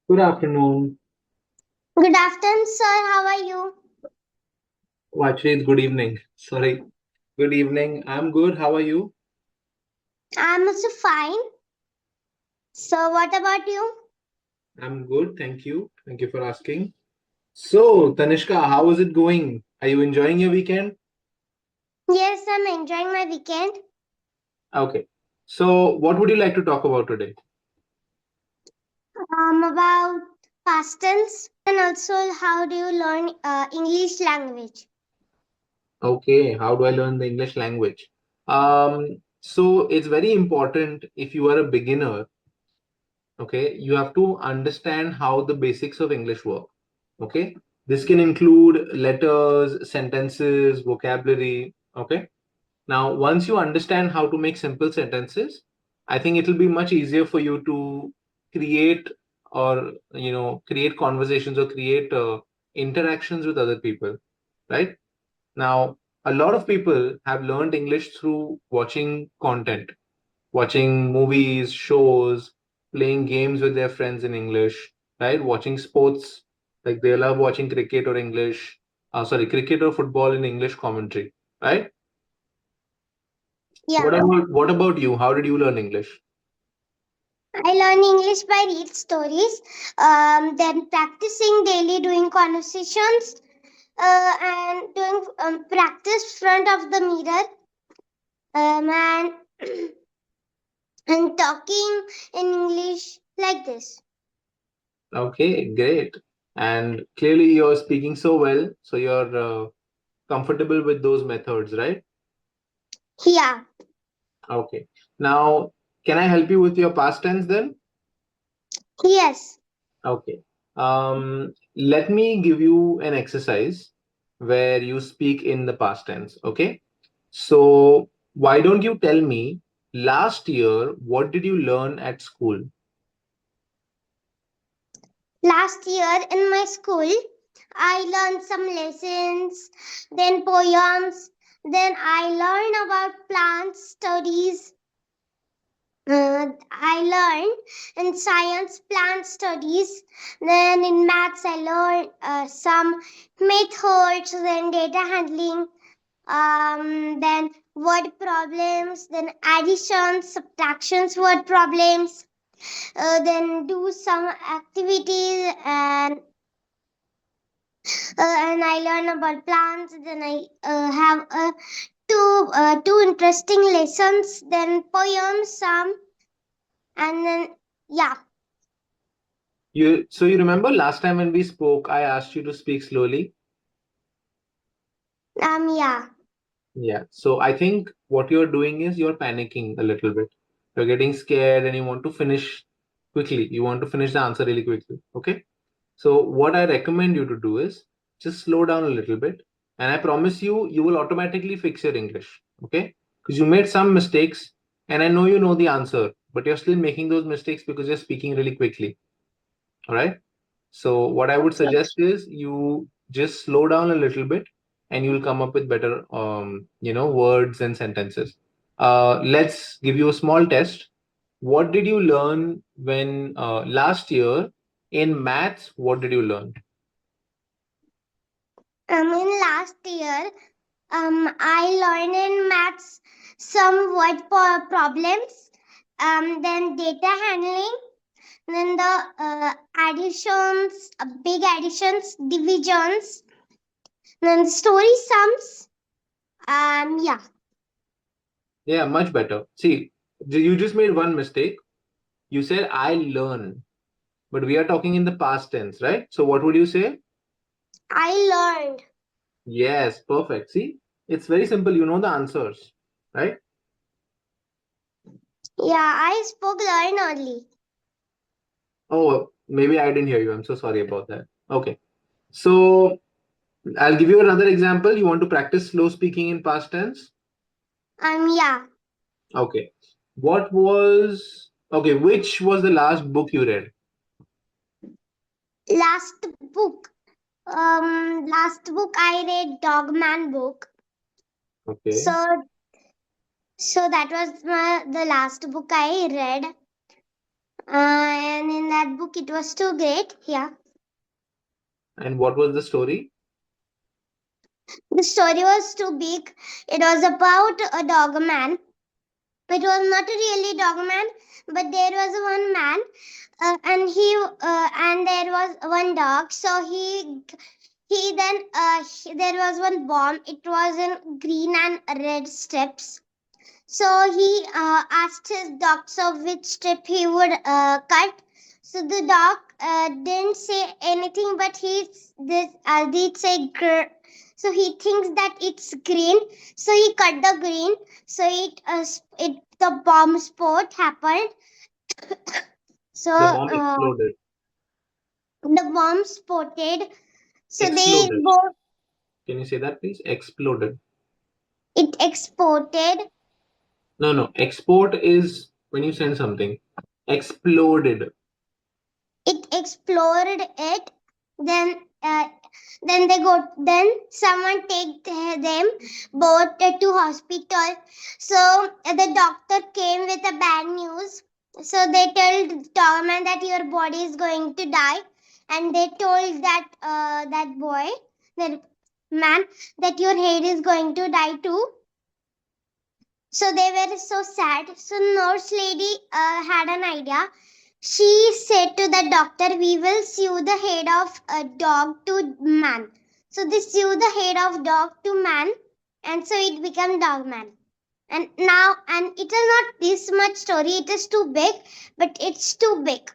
Good afternoon. Good afternoon, sir. How are you? Oh, actually, it's good evening. Sorry. Good evening. I'm good. How are you? I'm also fine. So, what about you? I'm good. Thank you. Thank you for asking. So, Tanishka, how is it going? Are you enjoying your weekend? Yes, I'm enjoying my weekend. Okay. So, what would you like to talk about today? About past tense and also how do you learn English language? Okay. How do I learn the English language? So it's very important if you are a beginner, okay, you have to understand how the basics of English work. Okay. This can include letters, sentences, vocabulary. Okay. Now, once you understand how to make simple sentences, I think it will be much easier for you to create or create conversations or create interactions with other people, right? Now, a lot of people have learned English through watching content, watching movies, shows, playing games with their friends in English, right? Watching sports, like they love watching cricket or cricket or football in English commentary, right? Yeah, What about you? How did you learn English? I learn English by read stories, then practicing daily, doing conversations, and doing practice front of the mirror, and and talking in English like this. Okay, great. And clearly you're speaking so well, so you're comfortable with those methods, right? Yeah. Okay. Now, can I help you with your past tense then? Yes. Okay. Let me give you an exercise where you speak in the past tense. Okay. So, why don't you tell me last year, what did you learn at school? Last year in my school, I learned some lessons, then poems, then I learned about plant studies. I learned in science plant studies. Then in maths, I learned some methods, then data handling, then word problems, then additions, subtractions, word problems, then do some activities and I learn about plants. Then I have two interesting lessons. Then poems, some, and then yeah, You remember last time when we spoke, I asked you to speak slowly. yeah, Yeah. So I think what you're doing is you're panicking a little bit. You're getting scared and you want to finish quickly. You want to finish the answer really quickly. Okay. So what I recommend you to do is just slow down a little bit. And I promise you, you will automatically fix your English. Okay. Because you made some mistakes and I know you know the answer, but you're still making those mistakes because you're speaking really quickly. All right. So what I would okay. suggest is you just slow down a little bit and you'll come up with better words and sentences. Let's give you a small test. What did you learn when last year in maths? What did you learn? In last year, I learned in maths some problems, then data handling, then the additions, big additions, divisions, then story sums. Yeah. Yeah, much better. See, you just made one mistake. You said I learn, but we are talking in the past tense, right? So what would you say? I learned. Yes, perfect. See, it's very simple. You know the answers, right? Yeah, I spoke learn only. Oh, maybe I didn't hear you. I'm so sorry about that. Okay. So I'll give you another example. You want to practice slow speaking in past tense? Yeah. Okay. Which was the last book you read? Last book. Last book I read Dogman book. Okay. So that was the last book I read. And in that book, it was too great. Yeah. And what was the story? The story was too big. It was about a dog man. It was not a really dog man, but there was one man, and there was one dog. So there was one bomb. It was in green and red strips. So he asked his dog so which strip he would cut. So the dog didn't say anything, but did say grr. So he thinks that it's green. So he cut the green. So it the bomb spot happened. So The bomb exploded. the bomb spotted. So they Exploded. both Can you say that, please? Exploded. it exported. No, no. Export is when you send something. Exploded. It explored it. Then then someone take them both to hospital. So the doctor came with a bad news. So they told Torman that your body is going to die, and they told that boy, that man, that your head is going to die too. So they were so sad. So nurse lady had an idea. She said to the doctor, "We will sew the head of a dog to man." So they sew the head of dog to man, and so it became dog man. And it is not this much story. It is too big, but it's too big.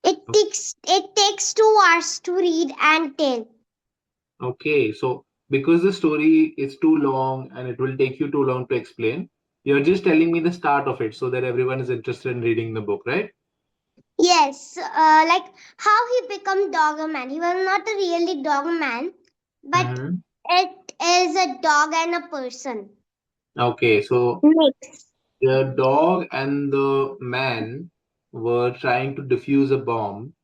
It takes 2 hours to read and tell. Okay, so because the story is too long and it will take you too long to explain, you're just telling me the start of it so that everyone is interested in reading the book, right? Yes, like how he become dog man. He was not a really dog man, but Mm-hmm. it is a dog and a person. Okay, so Mix. the dog and the man were trying to defuse a bomb,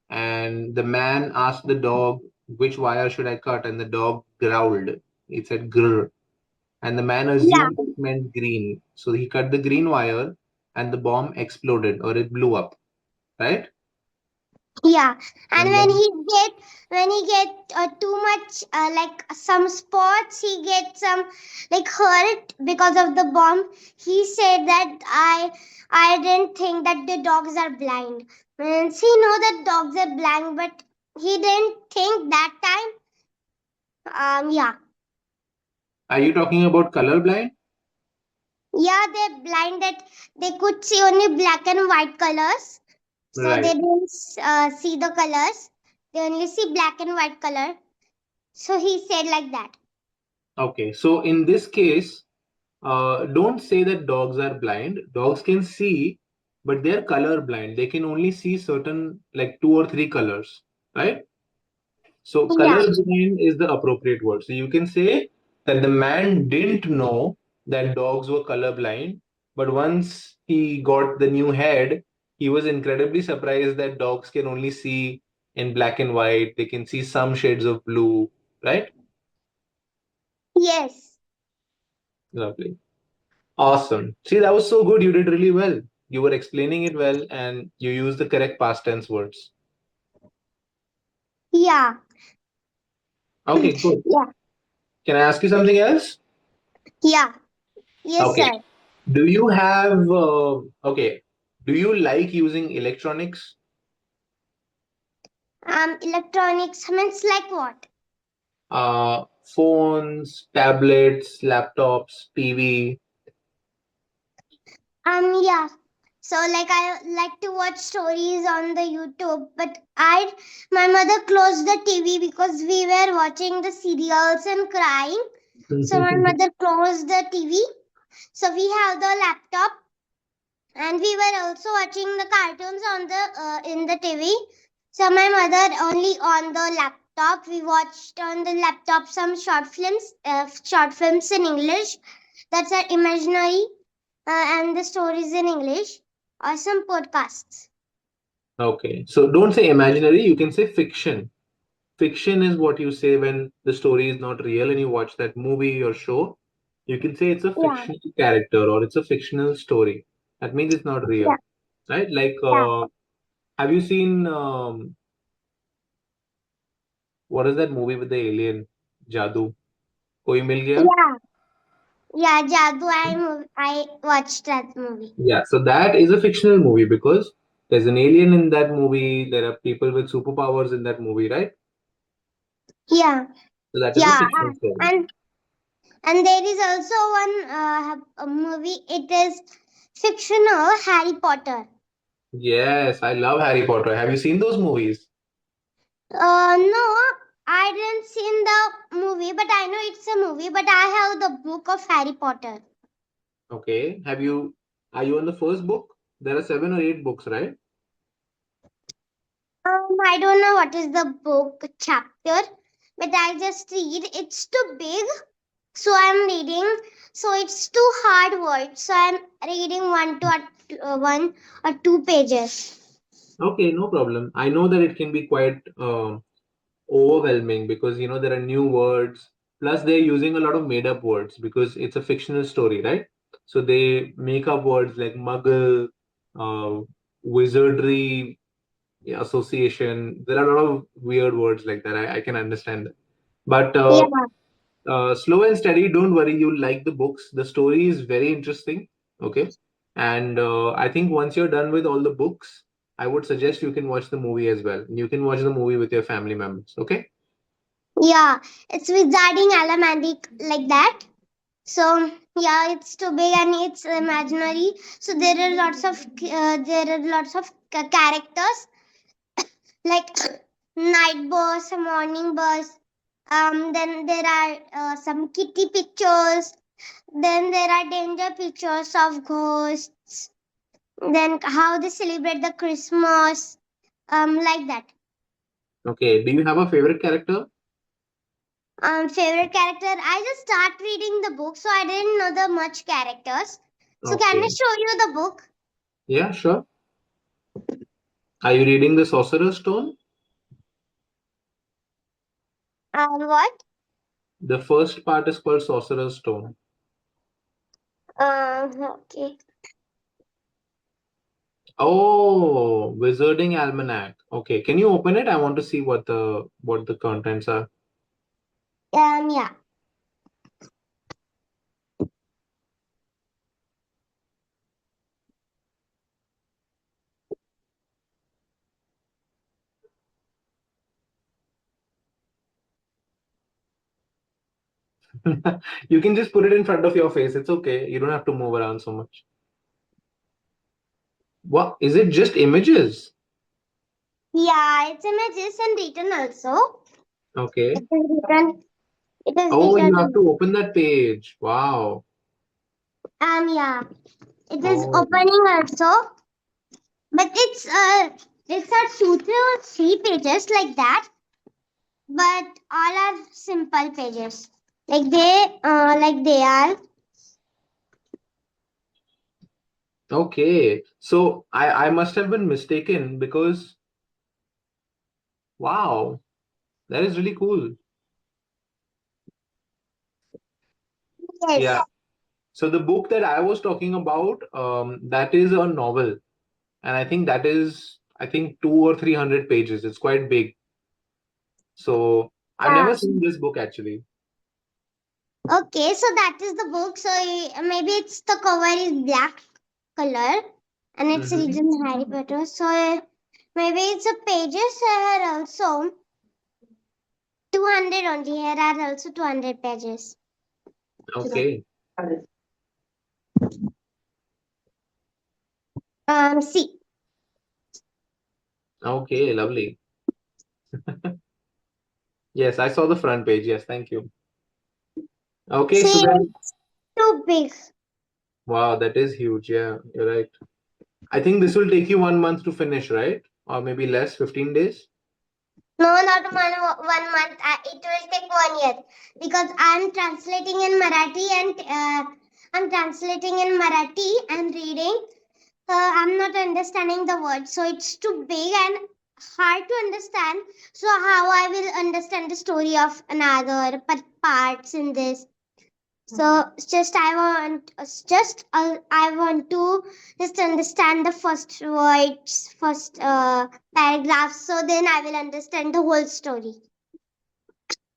and the man asked the dog, which wire should I cut? And the dog growled. It said grr. And the man Yeah, assumed it meant green. So he cut the green wire and the bomb exploded or it blew up, right? yeah. And And then, when he get too much like some spots, he get some like hurt because of the bomb. He said that I didn't think that the dogs are blind. Means he know that dogs are blind, but he didn't think that time. Yeah. are you talking about colorblind? Yeah, they're blind that they could see only black and white colors. So Right. they don't see the colors. They only see black and white color. So he said like that. Okay. So in this case, don't say that dogs are blind. Dogs can see, but they're color blind. They can only see certain, like two or three colors, right? So Yeah. colorblind is the appropriate word. So you can say that the man didn't know that dogs were colorblind, but once he got the new head, he was incredibly surprised that dogs can only see in black and white. They can see some shades of blue, right? Yes. Lovely. Awesome. See, that was so good. You did really well. You were explaining it well and you used the correct past tense words. Yeah. Okay, good. Yeah. Can I ask you something else? Yeah. Yes, Okay. sir. Do you have, okay, do you like using electronics? Electronics means like what? Phones, tablets, laptops, TV? Yeah. So like I like to watch stories on the YouTube, but my mother closed the TV because we were watching the serials and crying. So my mother closed the TV. So we have the laptop, and we were also watching the cartoons on the in the TV. So my mother only on the laptop. We watched on the laptop some short films in English. That's our imaginary, and the stories in English, or some podcasts. Okay, so don't say imaginary, you can say fiction. Fiction is what you say when the story is not real and you watch that movie or show. You can say it's a Yeah, fictional character or it's a fictional story. That means it's not yeah, real. right? Like, Yeah. have you seen what is that movie with the alien? Jadoo. Koi Mil Gaya? Yeah. Yeah, Jadoo. I watched that movie. Yeah, so that is a fictional movie because there's an alien in that movie. There are people with superpowers in that movie, right? Yeah. So that is a Yeah. fictional story. And there is also one a movie. It is fictional Harry Potter. Yes, I love Harry Potter. Have you seen those movies? No, I didn't seen the movie, but I know it's a movie. But I have the book of Harry Potter. Okay. Are you on the first book? There are 7 or 8 books, right? I don't know what is the book chapter, but I just read. It's too big, so I'm reading. So it's too hard words. So I'm reading one or two pages. Okay, no problem. I know that it can be quite overwhelming because there are new words. Plus, they're using a lot of made up words because it's a fictional story, right? So they make up words like muggle, uh, wizardry, association. There are a lot of weird words like that. I can understand that. But Yeah, slow and steady, don't worry, you'll like the books. The story is very interesting. Okay. And I think once you're done with all the books, I would suggest you can watch the movie as well. You can watch the movie with your family members. Okay. yeah. It's wizarding Alamatic like that. So yeah, it's too big and it's imaginary. So there are lots of characters like night bus, morning bus. Then there are some kitty pictures. Then there are danger pictures of ghosts. Then how they celebrate the Christmas. Like that. Okay. Do you have a favorite character? Favorite character. I just start reading the book, so I didn't know the much characters. So can I Okay. show you the book? Yeah, sure. Are you reading the Sorcerer's Stone? What? The first part is called Sorcerer's Stone. Okay. Oh, Wizarding Almanac. Okay. Can you open it? I want to see what the contents are. Yeah. You can just put it in front of your face. It's okay. You don't have to move around so much. What is it? Just images? Yeah, it's images and written also. It Okay. is written. It is Oh, you have written. to open that page. Wow. Yeah, it is Oh, opening also. But it's a two to three pages like that. But all are simple pages. Like they are. okay. So I must have been mistaken because wow, that is really cool. Yeah. Yes. So the book that I was talking about, that is a novel, and I think 200 or 300 pages. It's quite big. So I've Yeah. never seen this book actually. Okay, so that is the book. So maybe it's the cover is black color and it's Hmm. written Harry Potter. So maybe it's a pages here also 200 only. Here are also 200 pages. Okay. See, Okay. Lovely. Yes, I saw the front page. Yes, thank you. Okay, so see, then, it's too big. wow, that is huge. Yeah, you're right. I think this will take you 1 month to finish, right? Or maybe less, 15 days. No, not 1 month. It will take 1 year because I'm translating in Marathi and reading. I'm not understanding the word, so it's too big and hard to understand. So how I will understand the story of another parts in this? So I want to just understand the first words, first paragraph. So then I will understand the whole story.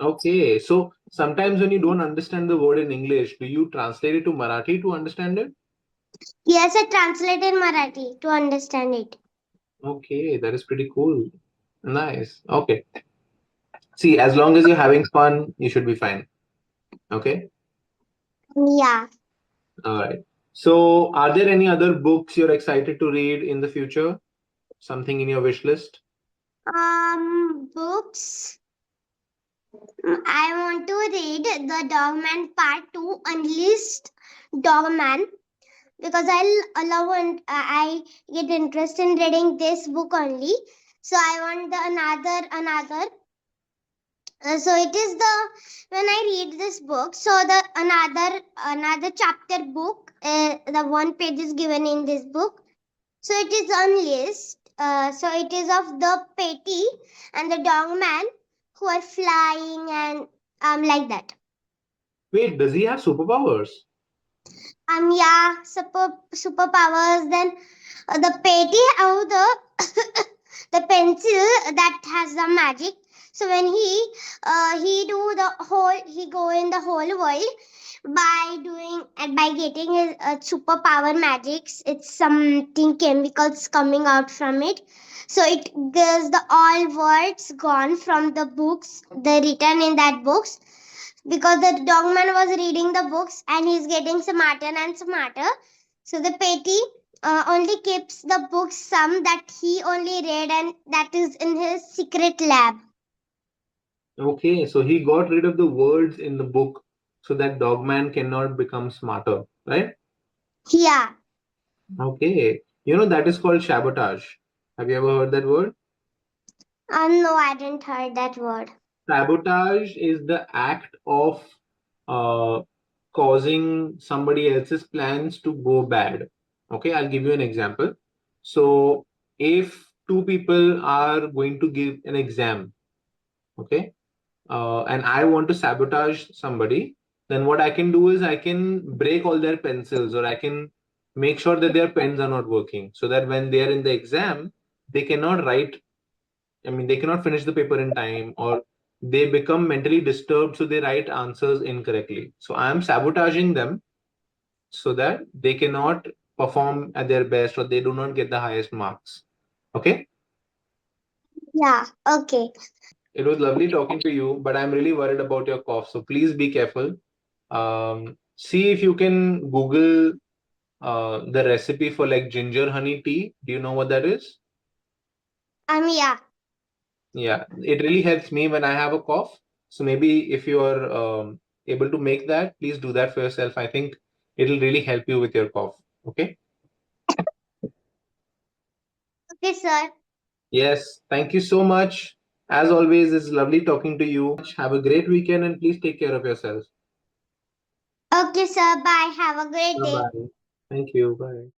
Okay, so sometimes when you don't understand the word in English, do you translate it to Marathi to understand it? Yes, I translated Marathi to understand it. Okay, that is pretty cool. Nice. Okay. See, as long as you're having fun, you should be fine. Okay. Yeah. All right. So, are there any other books you're excited to read in the future? Something in your wish list? Books. I want to read the Dogman Part 2 Unleashed Dogman because love and I get interest in reading this book only. So I want the another. So it is the when I read this book. So the another chapter book. The one page is given in this book. So it is unleashed. So it is of the petty and the dogman who are flying and like that. Wait, does he have superpowers? Yeah, superpowers. Then the petty have the the pencil that has the magic. So when he do the whole he go in the whole world by doing and by getting his superpower magics. It's something chemicals coming out from it. So it gives the all words gone from the books they written in that books because the dogman was reading the books and he's getting smarter and smarter. So the petty only keeps the books some that he only read and that is in his secret lab. Okay, so he got rid of the words in the book so that Dogman cannot become smarter, right? Yeah. Okay. That is called sabotage. Have you ever heard that word? No, I didn't heard that word. Sabotage is the act of uh, causing somebody else's plans to go bad. Okay, I'll give you an example. So, if two people are going to give an exam, okay, and I want to sabotage somebody, then what I can do is I can break all their pencils or I can make sure that their pens are not working so that when they are in the exam, they cannot write. I mean, they cannot finish the paper in time or they become mentally disturbed, so they write answers incorrectly. So I am sabotaging them so that they cannot perform at their best or they do not get the highest marks. Okay. Yeah. Okay. It was lovely talking to you, but I'm really worried about your cough. So please be careful. See if you can Google the recipe for like ginger honey tea. Do you know what that is? Yeah. Yeah, it really helps me when I have a cough. So maybe if you are able to make that, please do that for yourself. I think it'll really help you with your cough. Okay. Okay, sir. Yes. Thank you so much. As always, it's lovely talking to you. Have a great weekend and please take care of yourself. Okay, sir. Bye. Have a great Bye day. bye. Thank you. Bye.